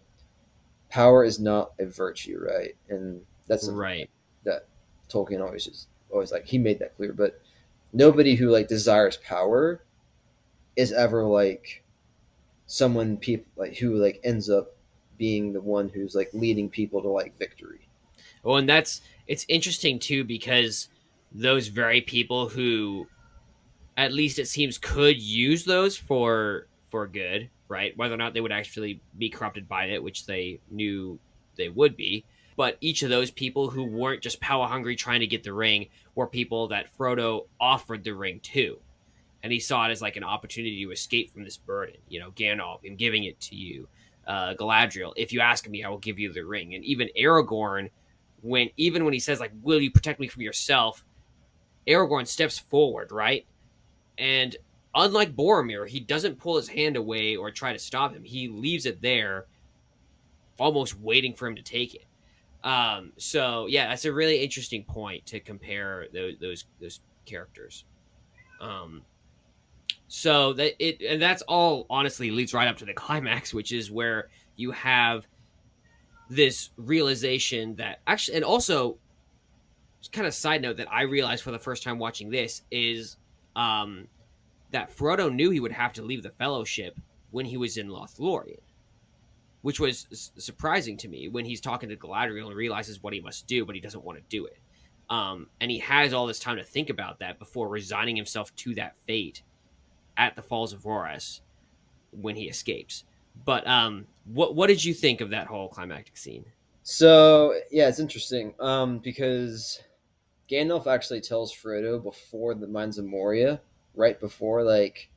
power is not a virtue, right? And that's something Right. that Tolkien always like, he made that clear. But nobody who like desires power is ever like someone people like who like ends up being the one who's like leading people to like victory. Well, and it's interesting too because those very people who, at least it seems, could use those for good, right? Whether or not they would actually be corrupted by it, which they knew they would be. But each of those people who weren't just power hungry trying to get the ring were people that Frodo offered the ring to. And he saw it as like an opportunity to escape from this burden. Gandalf, him giving it to you. Galadriel, if you ask me, I will give you the ring. And even Aragorn, even when he says like, "Will you protect me from yourself?" Aragorn steps forward, right? And unlike Boromir, he doesn't pull his hand away or try to stop him. He leaves it there, almost waiting for him to take it. So yeah, that's a really interesting point to compare those characters. Um, so that's all honestly leads right up to the climax, which is where you have this realization that actually, and also kind of side note that I realized for the first time watching this is um that Frodo knew he would have to leave the Fellowship when he was in Lothlorien, which was surprising to me when he's talking to Galadriel and realizes what he must do, but he doesn't want to do it. And he has all this time to think about that before resigning himself to that fate at the Falls of Rhoras when he escapes. But what did you think of that whole climactic scene? So yeah, it's interesting, because Gandalf actually tells Frodo before the Mines of Moria, right before, like,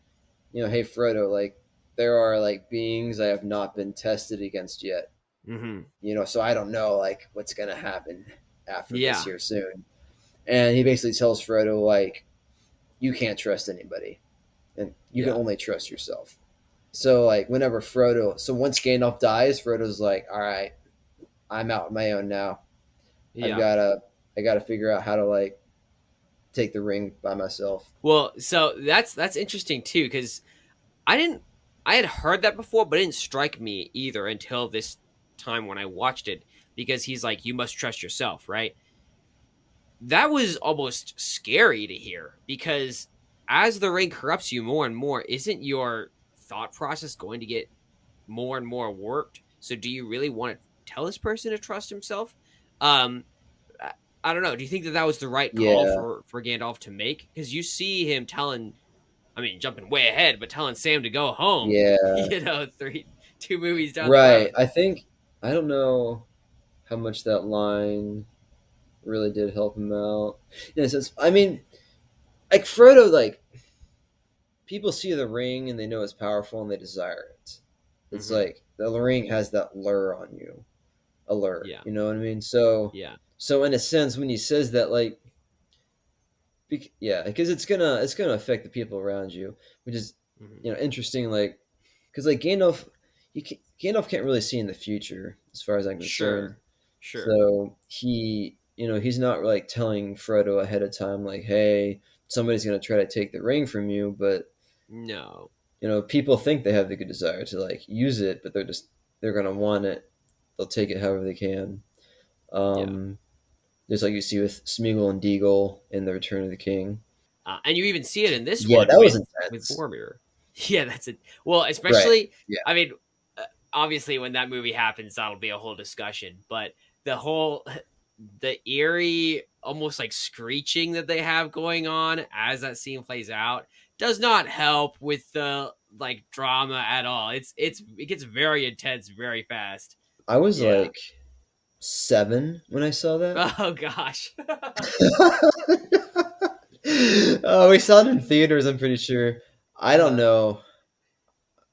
hey Frodo, like, there are like beings I have not been tested against yet. Mm-hmm. So I don't know like what's gonna happen after this Yeah, here soon. And he basically tells Frodo like, you can't trust anybody, and you can yeah, only trust yourself. So like so once Gandalf dies, Frodo's like, all right, I'm out on my own now. I've yeah. gotta I gotta figure out how to like take the ring by myself. Well, so that's interesting too because I didn't I had heard that before, but it didn't strike me either until this time when I watched it because he's like, you must trust yourself, right? That was almost scary to hear because as the ring corrupts you more and more, isn't your thought process going to get more and more warped? So do you really want to tell this person to trust himself? Um, I, I don't know. Do you think that that was the right call Yeah, for Gandalf to make? Because you see him telling, I mean, jumping way ahead, but telling Sam to go home. yeah, 2 movies down the right. road. I don't know how much that line really did help him out. In a sense, I mean, like Frodo, like, people see the ring and they know it's powerful and they desire it. It's Hmm. like the ring has that lure on you, allure. Yeah, You know what I mean? So, yeah, in a sense, when he says that, like, yeah, because it's gonna affect the people around you, which is hmm, interesting. Like, because like Gandalf can't really see in the future, as far as I'm concerned. sure, sure, So he's not like telling Frodo ahead of time, like, hey, somebody's gonna try to take the ring from you. But no, people think they have the good desire to like use it, but they're gonna want it. They'll take it however they can. yeah. Um, just like you see with Smeagol and Deagle in the Return of the King. And you even see it in this Yeah, one that was with intense. Boromir. Yeah, that's it. Well, Right. especially, Yeah. I mean, obviously when that movie happens, that'll be a whole discussion. But the whole, the eerie, almost like screeching that they have going on as that scene plays out does not help with the like drama at all. It gets very intense very fast. I was Yeah. like 7 when I saw that. Oh gosh. Oh, we saw it in theaters, I'm pretty sure. I don't uh-huh. know.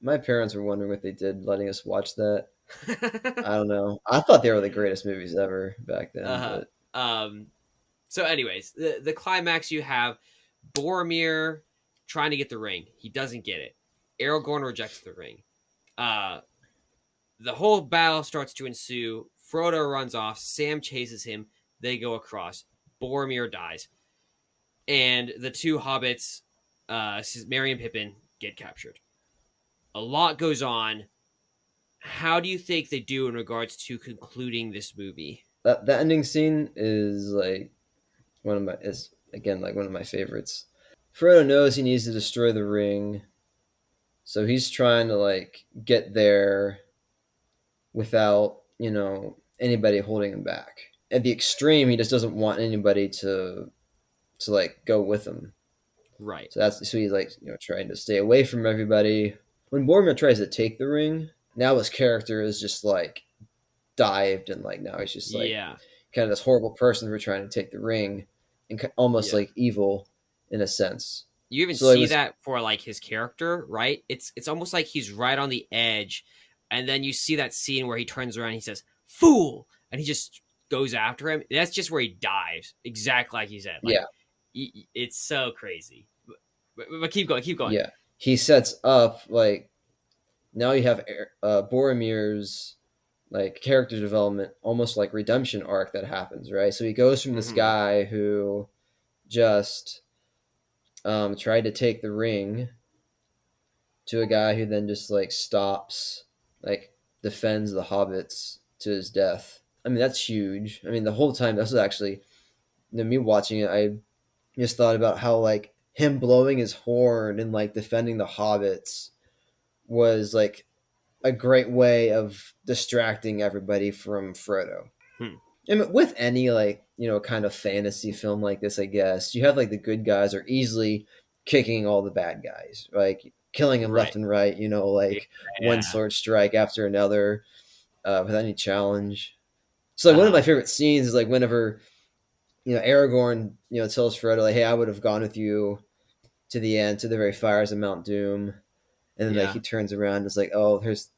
My parents were wondering what they did letting us watch that. I don't know. I thought they were the greatest movies ever back then, uh-huh. but Um so anyways, the climax you have Boromir trying to get the ring. He doesn't get it. Aragorn rejects the ring. Uh the whole battle starts to ensue. Frodo runs off. Sam chases him. They go across. Boromir dies. And the two hobbits, Merry and Pippin, get captured. A lot goes on. How do you think they do in regards to concluding this movie? that ending scene is like one of my is again like one of my favorites. Frodo knows he needs to destroy the ring, so he's trying to like get there without, anybody holding him back. At the extreme, he just doesn't want anybody to like go with him. Right. So he's like, trying to stay away from everybody. When Boromir tries to take the ring, now his character is just like dived, and like now he's just like Yeah. kind of this horrible person for trying to take the ring, and almost Yeah. like evil in a sense. You even So it see was, that for like his character, right? It's almost like he's right on the edge, and then you see that scene where he turns around, and he says "fool," and he just goes after him. That's just where he dives, exactly like you said. Like yeah, it's so crazy. But keep going, keep going. yeah. He sets up like now you have Boromir's like character development, almost like redemption arc that happens, right? So he goes from this Hmm. guy who just tried to take the ring to a guy who then just like stops, like defends the hobbits to his death. I mean, that's huge. I mean, the whole time this was actually, me watching it, I just thought about how like him blowing his horn and like defending the hobbits was like a great way of distracting everybody from Frodo. Hmm. And with any like kind of fantasy film like this, I guess you have like the good guys are easily kicking all the bad guys, like killing them left Right. and right. Like one Yeah. sword strike after another, without any challenge. So like, Uh one of my huh. favorite scenes is like whenever Aragorn tells Frodo like, "Hey, I would have gone with you to the end, to the very fires of Mount Doom," and then like Yeah. he turns around and it's like, "Oh, there's,"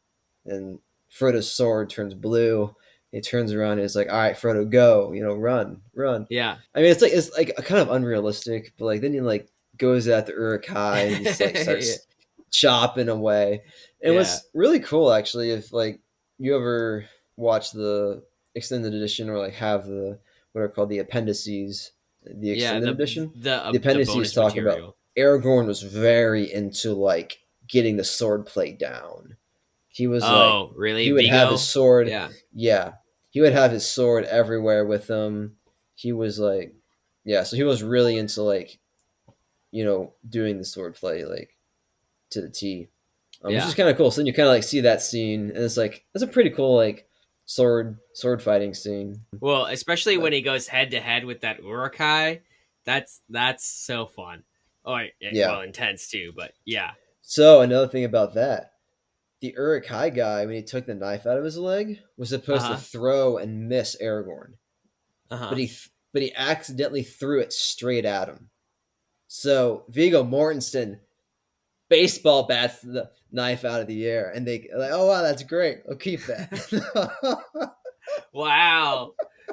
and Frodo's sword turns blue. He turns around and it's like, "All right, Frodo, go! Run, run." Yeah. I mean, it's like kind of unrealistic, but like then he like goes at the Uruk-hai and just like starts chopping away. And Yeah. what's really cool actually, if like you ever watch the extended edition or like have the what are called the appendices, the Yeah. extended edition, the The appendices bonus talk about material. Aragorn was very into like getting the sword play down. He was like Oh, really? he would have his Vigo? sword, Yeah. yeah. He would have his sword everywhere with him. He was like, yeah, so he was really into like, doing the sword play like to the T. Which is Yeah. kind of cool. So then you kind of like see that scene, and it's like it's a pretty cool like sword fighting scene. Well, especially when But he goes head to head with that Urukai, that's so fun. Oh, yeah. well, intense too, but yeah. So another thing about that, the Uruk-hai guy, when he took the knife out of his leg, was Uh supposed to huh. throw and miss Aragorn, Uh but huh. he accidentally threw it straight at him. So Viggo Mortensen baseball bats the knife out of the air, and they like, oh wow, that's great. I'll keep that. Wow,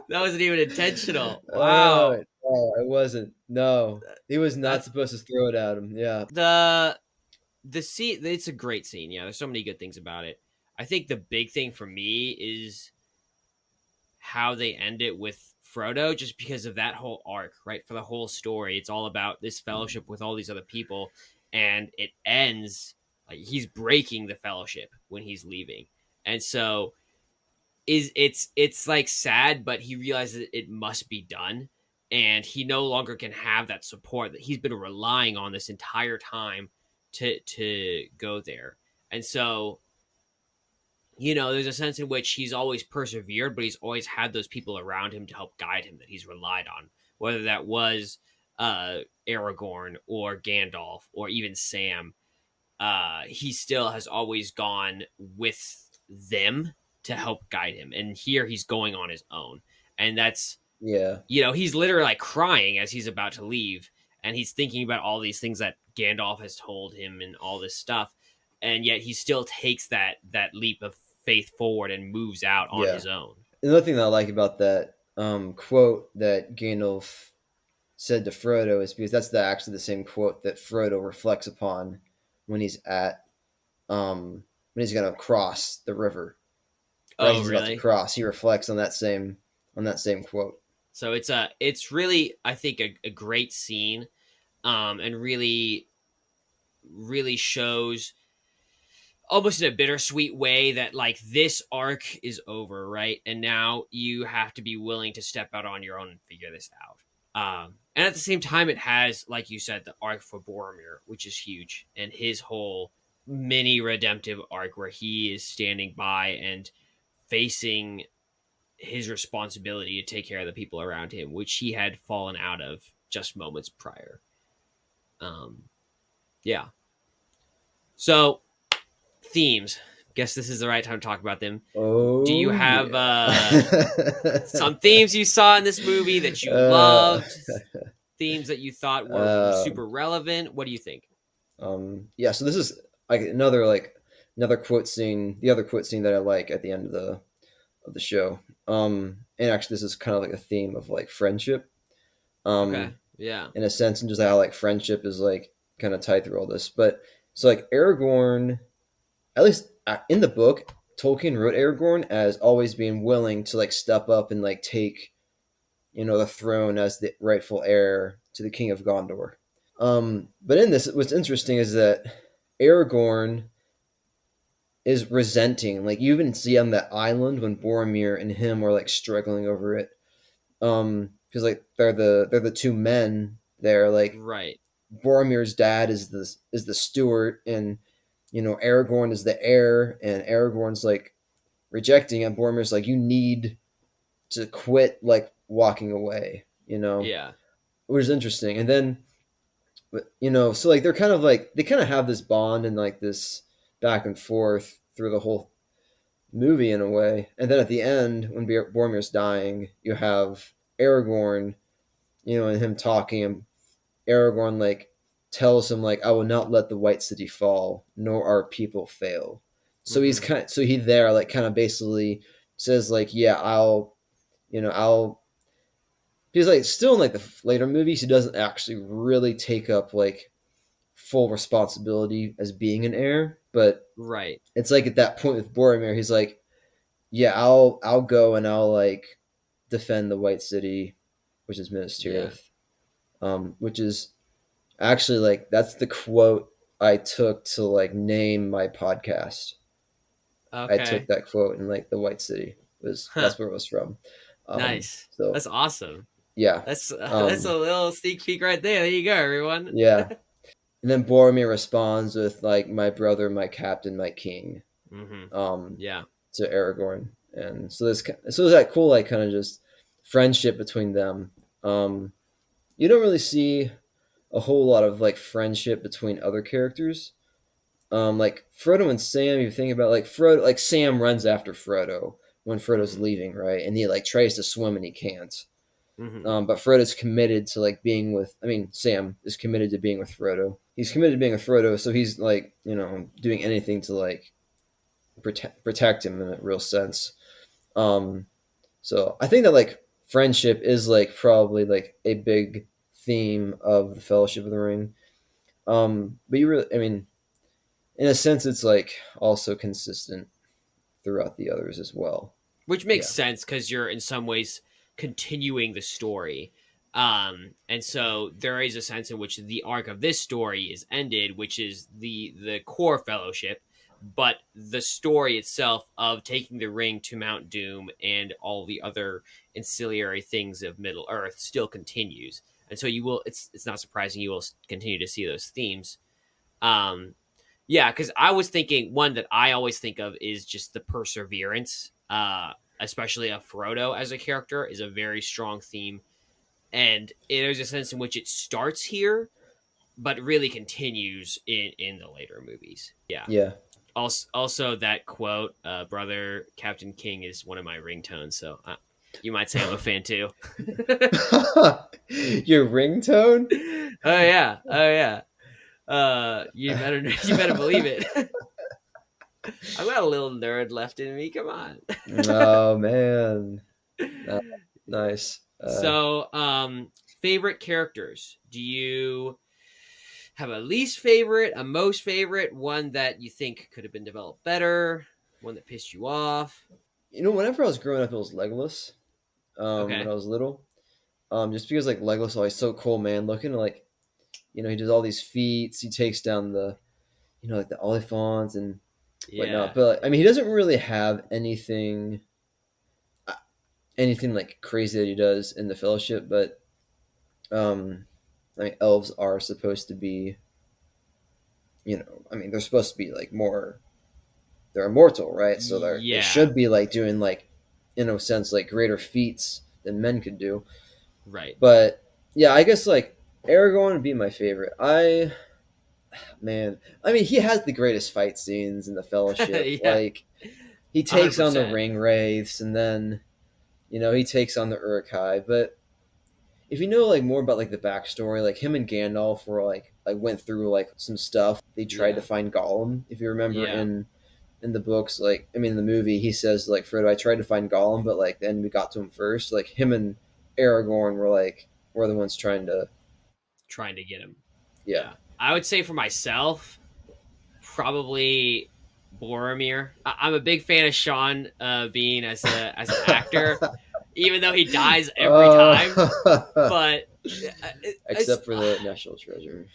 that wasn't even intentional. Oh, Wow, no, it wasn't. No, he was not that's supposed to throw it at him. Yeah, the scene. It's a great scene. Yeah, there's so many good things about it. I think the big thing for me is how they end it with Frodo, just because of that whole arc, right? For the whole story, it's all about this fellowship with all these other people, and it ends like he's breaking the fellowship when he's leaving, and so is it's like sad, but he realizes it must be done, and he no longer can have that support that he's been relying on this entire time to go there, and so there's a sense in which he's always persevered, but he's always had those people around him to help guide him that he's relied on, whether that was Aragorn or Gandalf or even Sam. he still has always gone with them to help guide him. And here he's going on his own. And that's, Yeah. he's literally like crying as he's about to leave. And he's thinking about all these things that Gandalf has told him and all this stuff. And yet he still takes that leap of faith forward and moves out on Yeah. his own. Another thing that I like about that quote that Gandalf said to Frodo is because that's actually the same quote that Frodo reflects upon when he's at when he's gonna cross the river. Right, Oh, he's about to really? cross. He reflects on that same quote. So it's really, I think, a great scene, and really shows almost in a bittersweet way that like this arc is over, right? And now you have to be willing to step out on your own and figure this out. And at the same time, it has, like you said, the arc for Boromir, which is huge, and his whole mini redemptive arc where he is standing by and facing his responsibility to take care of the people around him, which he had fallen out of just moments prior. Um, yeah. So themes. Guess this is the right time to talk about them. Do you Oh have yeah. some themes you saw in this movie that you uh, loved? Themes that you thought were uh, super relevant? What do you think? yeah. So this is another quote scene. The other quote scene that I like at the end of the show. And actually, this is kind of like a theme of like friendship. Okay. Um, Yeah. in a sense, and just how like friendship is like kind of tied through all this. But so like Aragorn, at least in the book, Tolkien wrote Aragorn as always being willing to like step up and like take the throne as the rightful heir to the King of Gondor. But in this, what's interesting is that Aragorn is resenting. Like you even see on that island when Boromir and him are like struggling over it. Because like they're the two men there. Like Right. Boromir's dad is the steward, and Aragorn is the heir, and Aragorn's like rejecting, and Boromir's like, you need to quit like walking away. Yeah. Which is interesting. And then, so like they're kind of like they kind of have this bond and like this back and forth through the whole movie in a way. And then at the end, when Boromir's dying, you have Aragorn, and him talking, and Aragorn like tells him like, "I will not let the White City fall, nor our people fail." So Mm-hmm. he there like kind of basically says like, "Yeah, I'll." He's like still in like the later movies, he doesn't actually really take up like full responsibility as being an heir, but Right. it's like at that point with Boromir, he's like, "Yeah, I'll go and I'll like defend the White City, which is Minas Yeah. Tirith." Which is actually like that's the quote I took to like name my podcast. I took Okay. that quote in like the White City was Huh. that's where it was from. Nice. So That's awesome. yeah, That's a um, little sneak peek right there. There you go, everyone. yeah. And then Boromir responds with like my brother, my captain, my king, Mm-hmm. um, Yeah. to Aragorn, and so there's that cool like kind of just friendship between them. You don't really see a whole lot of like friendship between other characters. Like Frodo and Sam, you think about like Frodo, like Sam runs after Frodo when Frodo's Mm-hmm. leaving, right? And he like tries to swim and he can't. Mm-hmm. But Frodo's committed to like being with. I mean, Sam is committed to being with Frodo. He's committed to being with Frodo, so he's like doing anything to like protect him in a real sense. Um, so I think that like friendship is like probably like a big theme of the Fellowship of the Ring. But you really, I mean, in a sense, it's like also consistent throughout the others as well. Which makes Yeah. sense because you're in some ways continuing the story. And so there is a sense in which the arc of this story is ended, which is the core fellowship, but the story itself of taking the ring to Mount Doom and all the other ancillary things of Middle Earth still continues. And so you will it's not surprising you will continue to see those themes. Um, yeah, because I was thinking one that I always think of is just the perseverance, especially of Frodo as a character, is a very strong theme. And there's a sense in which it starts here, but really continues in the later movies. Yeah. Yeah. Also that quote, "Brother Captain King" is one of my ringtones. So you might say I'm a fan too. Your ringtone? Oh yeah, oh yeah. You better believe it. I've got a little nerd left in me. Come on. Oh man. Uh, nice. So, favorite characters. Do you have a least favorite, a most favorite, one that you think could have been developed better, one that pissed you off? Whenever I was growing up, it was Legolas. When Okay. I was little, just because like Legolas is always so cool, man. Looking like he does all these feats. He takes down the like the Oliphants and whatnot. Yeah. But I mean, he doesn't really have anything like crazy that he does in the Fellowship. But um, I mean, elves are supposed to be, I mean, they're supposed to be like more. They're immortal, right? So they Yeah. should be like doing like, in a sense, like greater feats than men could do. Right. But yeah, I guess like Aragorn would be my favorite. I mean, he has the greatest fight scenes in the Fellowship. Yeah. Like he takes on the 100%. ring wraiths, and then he takes on the Uruk-hai. But if you know like more about like the backstory, like him and Gandalf were like went through like some stuff. They tried to Yeah. find Gollum. If you remember Yeah. in the books, like I mean in the movie, he says like Frodo, I tried to find Gollum, but like then we got to him first. Like him and Aragorn were the ones trying to, Trying to get him. yeah. Yeah. I would say for myself, probably Boromir. I'm a big fan of Sean Bean as an actor, even though he dies every time. But it's Except for the National Treasure.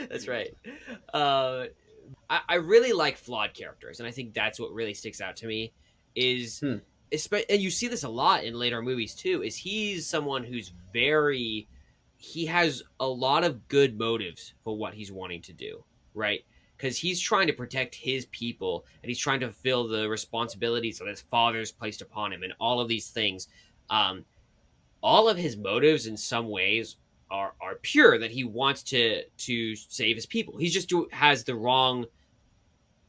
that's right. Uh, I really like flawed characters, and I think that's what really sticks out to me. Is Hmm. and you see this a lot in later movies too. Is he's someone who's very he has a lot of good motives for what he's wanting to do, right? Because he's trying to protect his people and he's trying to fulfill the responsibilities that his father's placed upon him, and all of these things. Um, all of his motives, in some ways, are pure. That he wants to save his people. He just has the wrong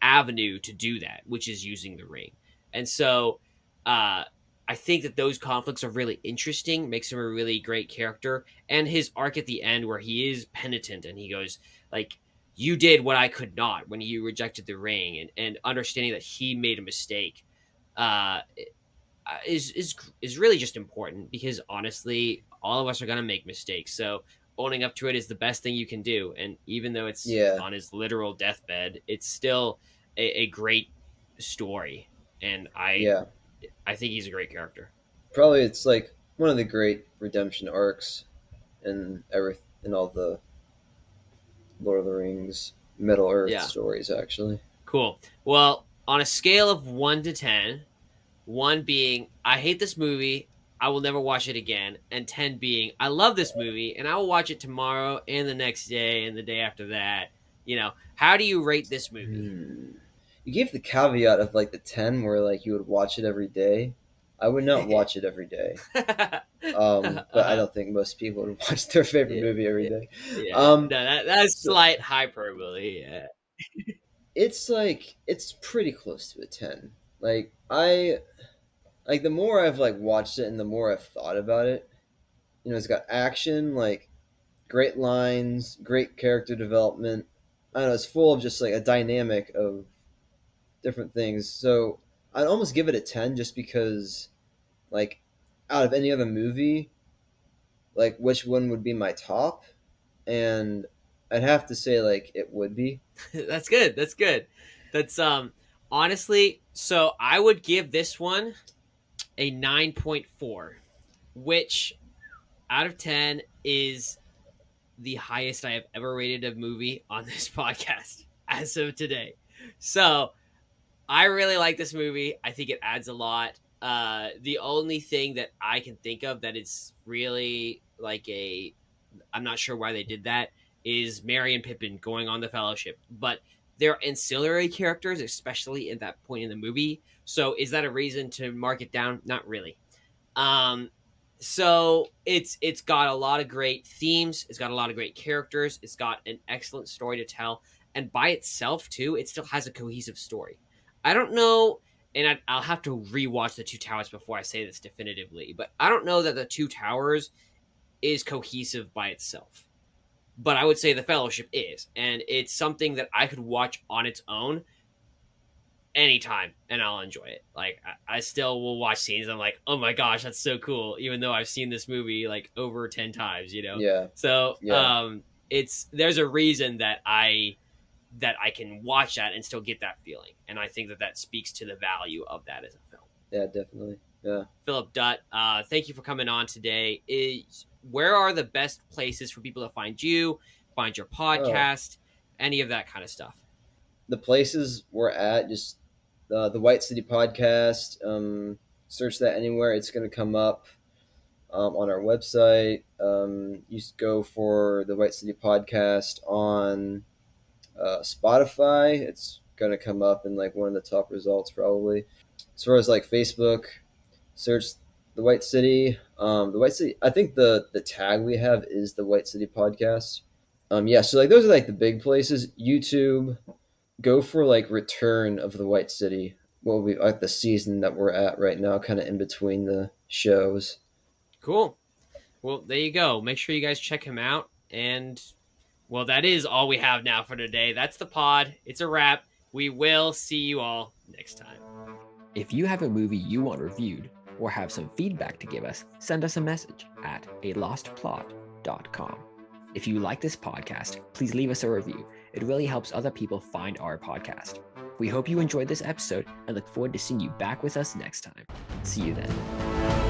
avenue to do that, which is using the ring. And so uh, I think that those conflicts are really interesting, makes him a really great character. And his arc at the end where he is penitent and he goes like, you did what I could not when you rejected the ring, and understanding that he made a mistake uh, is really just important, because honestly, all of us are going to make mistakes. So owning up to it is the best thing you can do. And even though it's Yeah, on his literal deathbed, it's still a great story. And yeah. I think he's a great character. Probably it's like one of the great redemption arcs in all the Lord of the Rings, Middle Earth Yeah, stories. Actually, cool. Well, on a scale of 1 to 10, one being I hate this movie, I will never watch it again, and 10 being I love this movie and I will watch it tomorrow and the next day and the day after that. How do you rate this movie? you gave the caveat of like the 10, where like you would watch it every day. I would not watch it every day. But I uh, don't think most people would watch their favorite yeah, movie every yeah, day. yeah. Um, No, that's so slight hyperbole. Yeah. it's pretty close to a 10. Like I like the more I've like watched it and the more I've thought about it. It's got action, like great lines, great character development. I don't know, it's full of just like a dynamic of different things. So I'd almost give it a 10, just because like out of any other movie, like which one would be my top? And I'd have to say like it would be. That's good. That's good. That's honestly, so I would give this one a 9.4, which out of 10 is the highest I have ever rated a movie on this podcast as of today. So I really like this movie. I think it adds a lot. The only thing that I can think of that is really like I'm not sure why they did that, is Merry and Pippin going on the Fellowship. But they're ancillary characters, especially in that point in the movie. So is that a reason to mark it down? Not really. Um, So it's got a lot of great themes. It's got a lot of great characters. It's got an excellent story to tell, and by itself too, it still has a cohesive story. I don't know, and I'll have to rewatch the Two Towers before I say this definitively, but I don't know that the Two Towers is cohesive by itself. But I would say the Fellowship is, and it's something that I could watch on its own anytime and I'll enjoy it. Like I still will watch scenes. I'm like, oh my gosh, that's so cool, even though I've seen this movie like over 10 times, you know? Yeah, So yeah, it's there's a reason that I can watch that and still get that feeling. And I think that that speaks to the value of that as a film. yeah, definitely. Yeah. Philip Dutt, thank you for coming on today. Where are the best places for people to find you, find your Oh, podcast, any of that kind of stuff? the places we're at, just the White City podcast. Search that anywhere; it's going to come up on our website. You go for the White City podcast on Spotify. It's going to come up in like one of the top results probably. As far as like Facebook, search the White City. The White City. I think the tag we have is the White City podcast. Yeah. So like those are like the big places. YouTube. Go for like Return of the White City. What will be like the season that we're at right now, kind of in between the shows. Cool. Well, there you go. Make sure you guys check him out. And, well, that is all we have now for today. That's the pod. It's a wrap. We will see you all next time. If you have a movie you want reviewed or have some feedback to give us, send us a message at alostplot.com. If you like this podcast, please leave us a review. It really helps other people find our podcast. We hope you enjoyed this episode and look forward to seeing you back with us next time. See you then.